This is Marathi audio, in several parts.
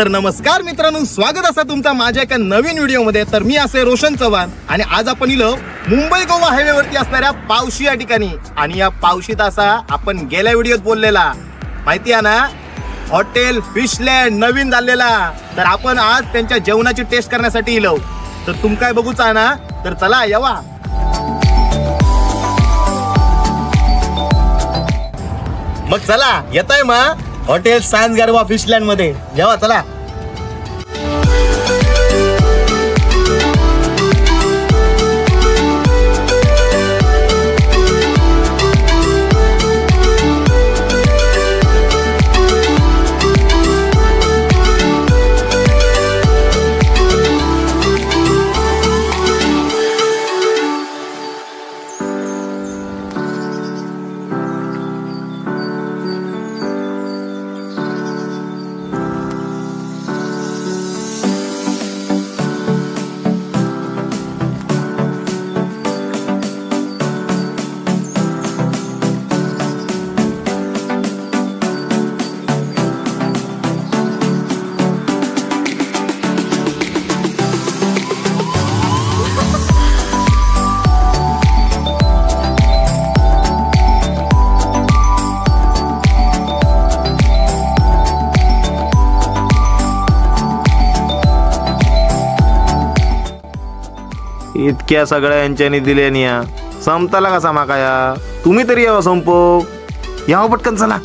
तर नमस्कार मित्रांनो, स्वागत असा तुमचा माझ्या एका नवीन व्हिडिओमध्ये। तर मी असे रोशन चव्हाण आणि आज आपण इलो मुंबई गोवा हायवेवरती असणाऱ्या पावशी या ठिकाणी। आणि या पावशीत असा आपण गेल्या व्हिडिओत बोललेला माहिती आहे ना, हॉटेल फिशलँड नवीन झालेला। तर आपण आज त्यांच्या जेवणाची टेस्ट करण्यासाठी इलो। तर तुम काय बघूच आहे ना, तर चला येवा। मग चला येताय मग हॉटेल सांज गरवा फिशलँड मध्ये जेवा, चला। इतक्या सगळ्या यांच्यानी दिल्यानी या संपताला कसा माका या, तुम्ही तरी यावं संपो, यावं पटकन चला।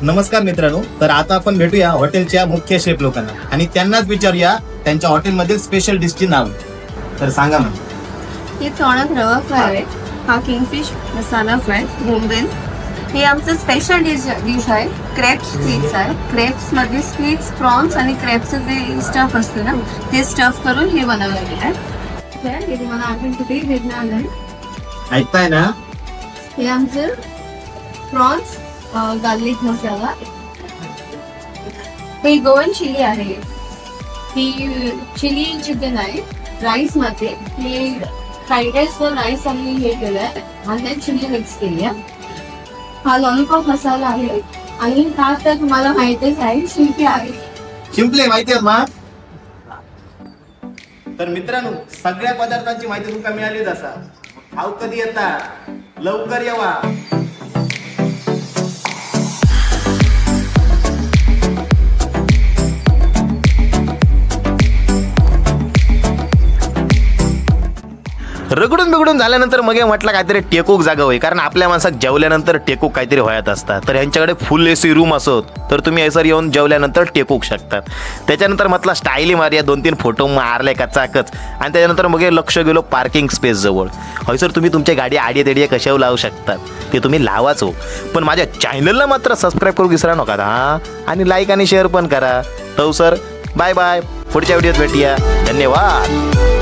नमस्कार मित्रांनो, तर आता आपण भेटूया हॉटेलच्या मुख्य शेफ लोकांना आणि त्यांनाच विचारूया त्यांच्या हॉटेलमधील स्पेशल डिशची नाव। तर सांगा मग। हे चणक रवा फ्राय आहे, हा किंगफिश मसाला फ्राय बोंबील, हे आमचं स्पेशल डिश आहे। क्रेप्स स्वीट्स आहे, क्रेप्स मध्ये स्वीट्स प्रॉन्स आणि क्रेप्सचं जे स्टफ असते ना ते स्टफ करून हे बनवलेलं आहे। हे तुम्हाला आपण कुठेही भेटणार नाही, ऐकताय ना। हे आमचं प्रॉन्स गार्लिक मसाला, हे गोवन चिली आहे, ही चिली चिकन आहे राईस मध्ये, हे फ्राईड राईस वर राईस आम्ही हे केलंय आणि चिली मिक्स केली आहे। हा लॉलीपॉप मसाला आहे आणि हा तर तुम्हाला माहितीच आहे शिंपले आहे। शिंपले माहिती आहे मग। तर मित्रांनो, सगळ्या पदार्थांची माहिती तुमका मिळालीच असा। खाऊ कधी येता, लवकर येवा। रगडून बिघडून झाल्यानंतर मग म्हटलं काहीतरी टेकूक जागा होई, कारण आपल्या माणसाक जेवल्यानंतर टेकूक काहीतरी व्हायत असतात। तर यांच्याकडे फुल एसी रूम असोत, तर तुम्ही ऐसर येऊन जेवल्यानंतर टेकूक शकतात। त्याच्यानंतर म्हटलं स्टाईली मारिया, 2-3 फोटो मारले कचाकच, आणि त्याच्यानंतर मग लक्ष गेलो पार्किंग स्पेस जवळ। हयसर तुम्ही तुमच्या गाडी आडिये तेडिये कशावर लावू शकतात ते तुम्ही लावाच हो, पण माझ्या चॅनलला मात्र सबस्क्राईब करू विसरा नका हा, आणि लाईक आणि शेअर पण करा। तो सर बाय बाय, पुढच्या व्हिडिओत भेटूया, धन्यवाद।